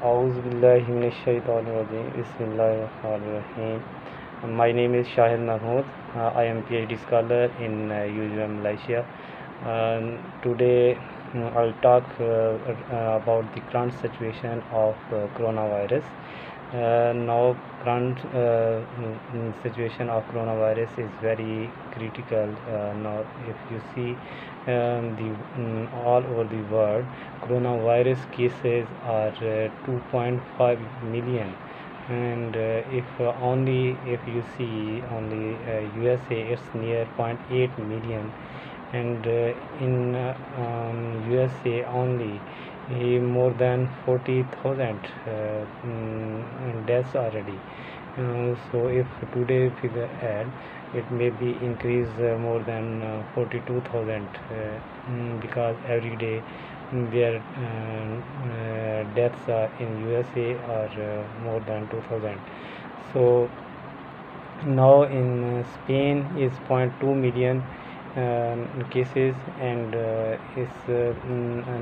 A'udhu billahi minash shaitanir rajim. Bismillahirrahmanirrahim. My name is Shahid Mahmood. I am PhD scholar in UUM Malaysia. Today I'll talk about the current situation of coronavirus. Now current situation of coronavirus is very critical. Now if you see the all over the world, coronavirus cases are 2.5 million, and if you see only USA, it's near 0.8 million, and in USA only more than 40,000 deaths already. So if today figure add, it may be increased more than 42,000 because every day their deaths in USA are more than 2,000. So now in Spain is 0.2 million cases, and its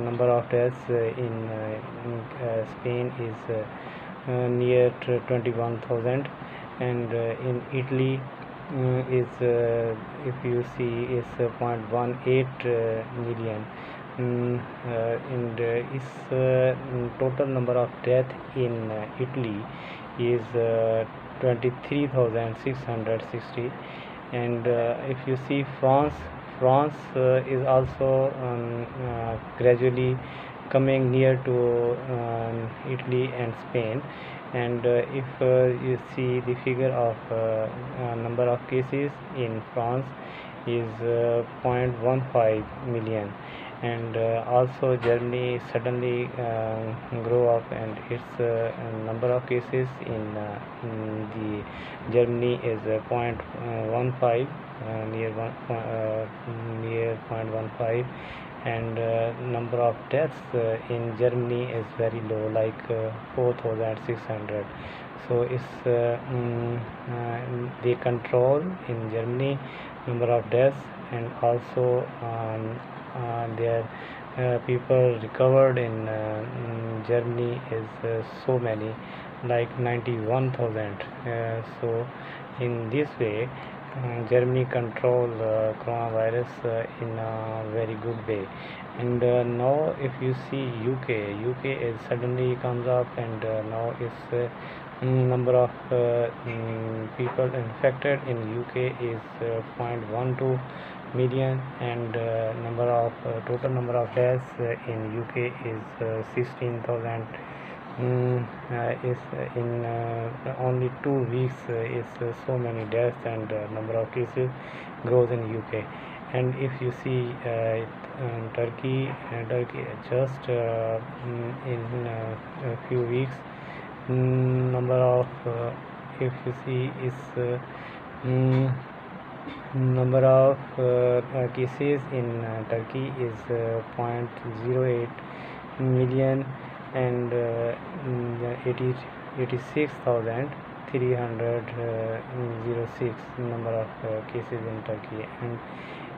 number of deaths in Spain is near 21,000, and in Italy is if you see is 0.18 million, and its total number of death in Italy is 23,660. And if you see France is also gradually coming near to Italy and Spain, and if you see the figure of number of cases in France is 0.15 million, and also Germany suddenly grow up, and its number of cases in the Germany is 0.15 near 0.15, and number of deaths in Germany is very low, like 4,600. So it's they control in Germany number of deaths, and also their people recovered in Germany is so many, like 91,000. So in this way Germany control coronavirus in a very good way. And now if you see UK is suddenly comes up, and now its number of people infected in UK is 0.12 million, and total number of deaths in UK is 16,000. Is in only 2 weeks is so many deaths, and number of cases grows in UK. And if you see Turkey just in a few weeks, number of if you see is number of cases in Turkey is 0.08 million, and 86,306 number of cases in Turkey,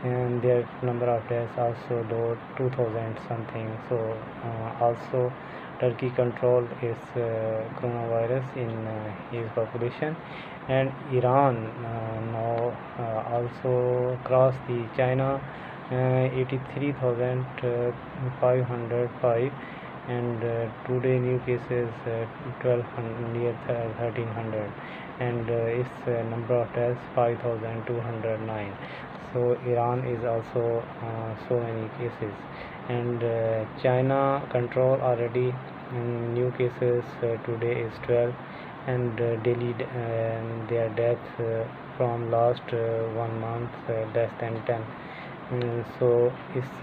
and their number of deaths also though 2,000 something. So also Turkey control is coronavirus in his population, and Iran now also crossed the China 83,505, and today new cases 1200 near 1300, and its number of deaths 5,209. So Iran is also so many cases, and China control already new cases today is 12, and daily their deaths from last 1 month less than 10. So it's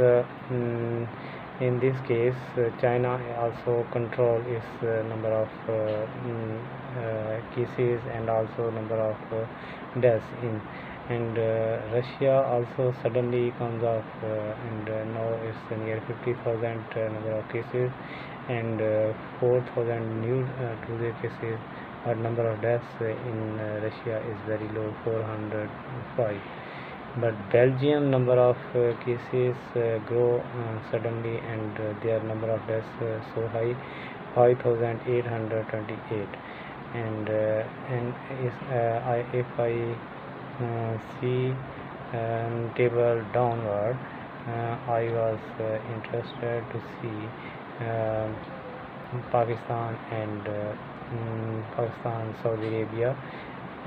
in this case China also control its number of cases, and also number of deaths in, and Russia also suddenly comes up, and now it's near 50,000 number of cases, and 4,000 new today cases. But number of deaths in Russia is very low, 405. But Belgium number of cases grow suddenly, and their number of deaths so high, 5,828. And if I see table downward, I was interested to see uh, Pakistan and Pakistan, Saudi Arabia,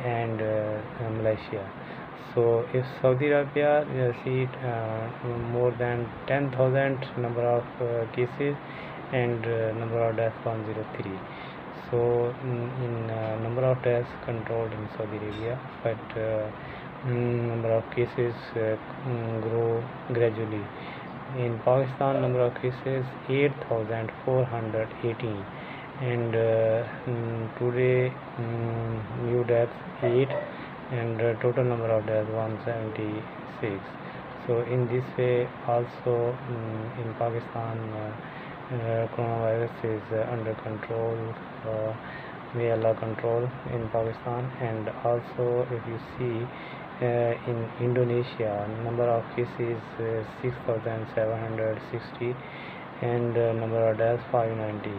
and Malaysia. So if Saudi Arabia see more than 10,000 number of cases and number of deaths 103. So in number of deaths controlled in Saudi Arabia, but number of cases grow gradually. In Pakistan, number of cases 8,418, and today new deaths 8, and total number of deaths 176. So in this way also in Pakistan coronavirus is under control. May Allah control in Pakistan. And also if you see in Indonesia, number of cases 6,760, and number of deaths 590.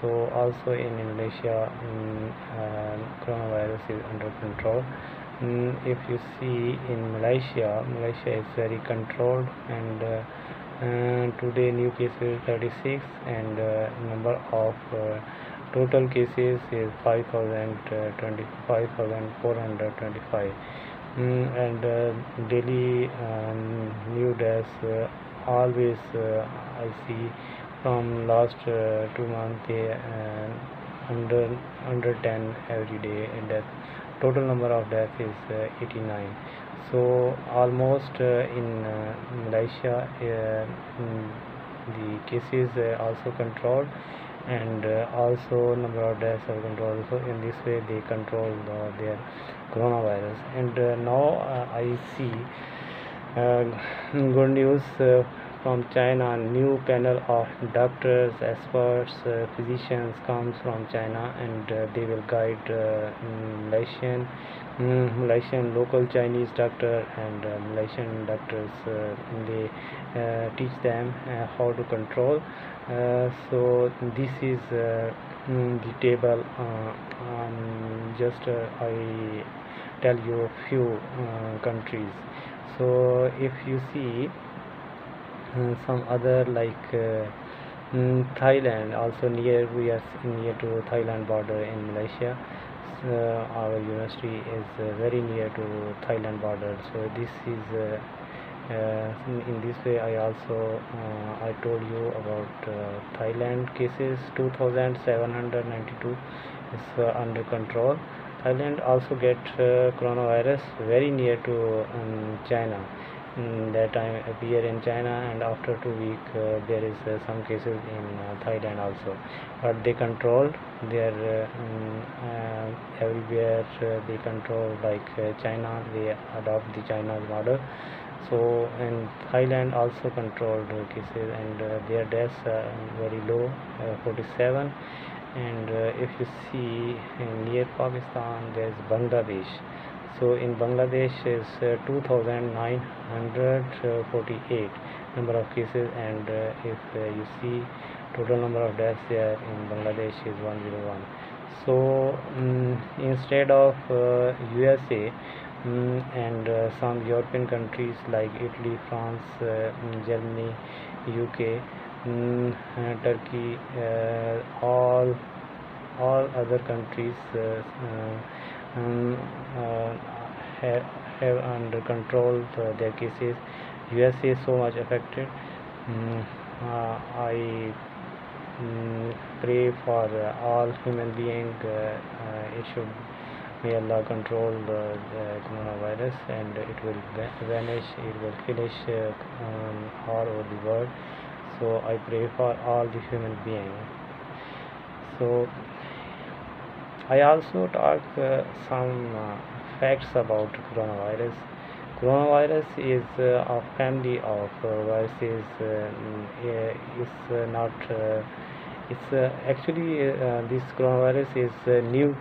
So also in Indonesia coronavirus is under control. If you see in Malaysia is very controlled, and today new cases 36, and number of total cases is 5,425, and daily new deaths always I see from last 2 months under 10 every day death. Total number of deaths is 89. So almost in Malaysia the cases also controlled, and also number of deaths are controlled. So in this way they control their coronavirus. And now I see good news from China. New panel of doctors, experts, physicians comes from China, and they will guide Malaysian local Chinese doctor and Malaysian doctors. They teach them how to control. So this is the table. Just I tell you a few countries. So if you see some other like Thailand, also we are near to Thailand border in Malaysia. Our university is very near to Thailand border. So this is in this way I also I told you about Thailand cases 2,792 is under control. Thailand also get coronavirus very near to China. That time appear in China, and after 2 weeks there is some cases in Thailand also, but they controlled their everywhere. They control like China, they adopt the China's model. So in Thailand also controlled cases, and their deaths are very low, 47. And if you see near Pakistan there is Bangladesh. So in Bangladesh is 2,948 number of cases, and if you see total number of deaths there in Bangladesh is 101. So instead of USA and some European countries like Italy, France, Germany, UK, Turkey, all other countries have under control their cases. USA is so much affected. I pray for all human beings. It should, may Allah control the coronavirus, and it will vanish, it will finish all over the world. So I pray for all the human beings. So I also talk some facts about coronavirus. Coronavirus is a family of viruses. It's not. It's actually this coronavirus is a new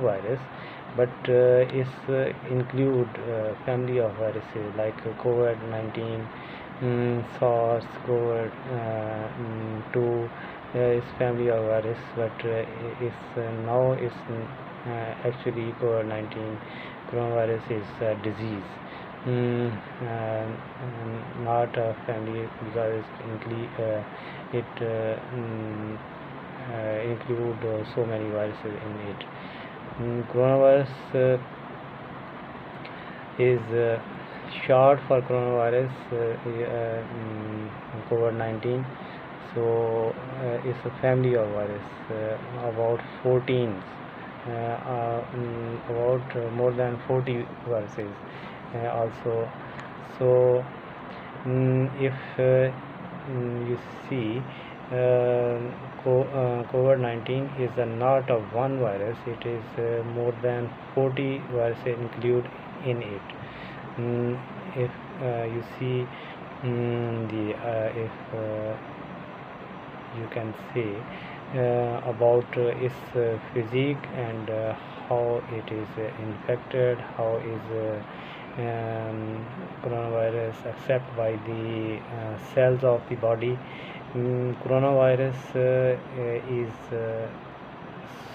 virus, but it's include family of viruses like COVID-19, SARS, COVID-2 is family of virus, but now it's actually COVID-19 coronavirus is a disease, not a family, because it include so many viruses in it. Coronavirus is short for coronavirus, COVID-19. So it's a family of virus, about 14, about more than 40 viruses also. So if you see, COVID-19 is not a one virus, it is more than 40 viruses included in it. If you see, if you can say about its physique and how it is infected, how is coronavirus accepted by the cells of the body. Coronavirus is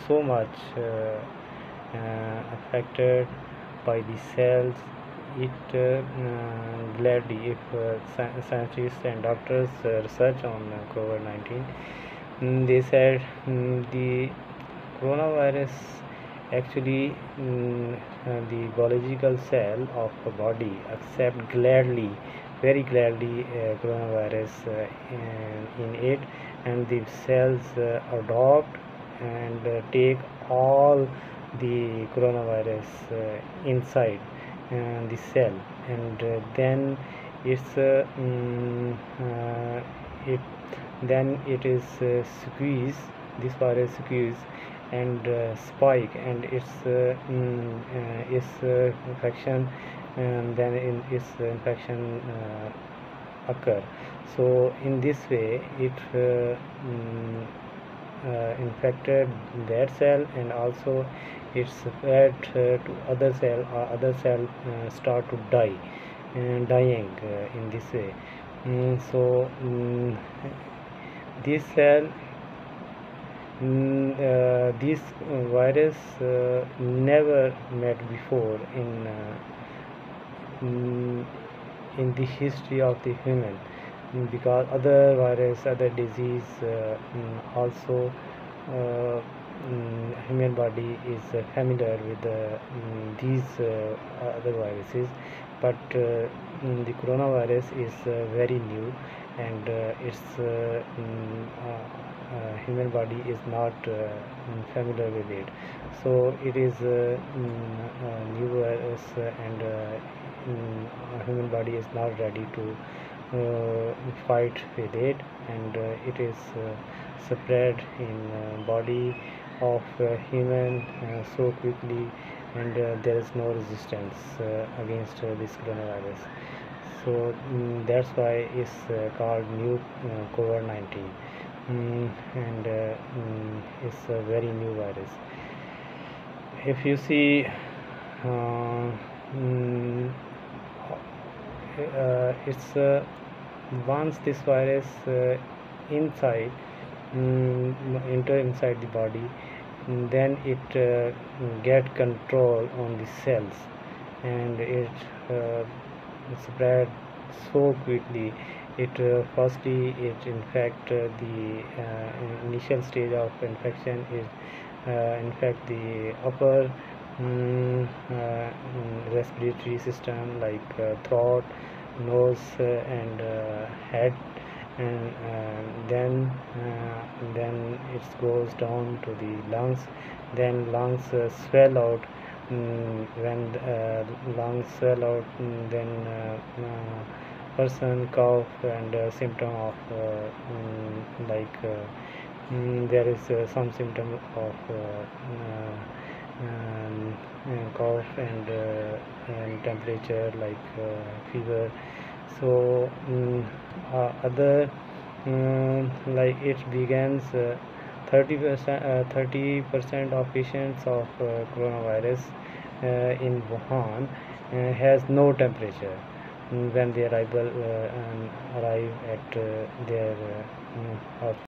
so much affected by the cells. It gladly, if scientists and doctors research on COVID-19, they said the coronavirus actually the biological cell of the body accept gladly, very gladly, coronavirus in it, and the cells adopt and take all the coronavirus inside the cell, and then it's it is squeeze, this virus squeeze and spike, and its infection, and then in its infection occur. So in this way it infected that cell, and also it spread to other cell, or other cell start to die, dying in this way. So this cell, this virus never met before in the history of the human, because other virus, other disease also human body is familiar with these other viruses, but the coronavirus is very new, and human body is not familiar with it. So it is a new virus, and human body is not ready to fight with it, and it is spread in body of human so quickly, and there is no resistance against this coronavirus. So that's why it's called new COVID-19, and it's a very new virus. If you see, it's once this virus inside enter inside the body, then it get control on the cells, and it spread so quickly. It firstly it infect the initial stage of infection is infect the upper respiratory system, like throat, nose, and head, and then it goes down to the lungs. Then lungs swell out. When lungs swell out, then person cough, and symptom of like there is some symptom of cough, and temperature, like fever. So other like it begins 30% of patients of coronavirus in Wuhan has no temperature when they arrive at their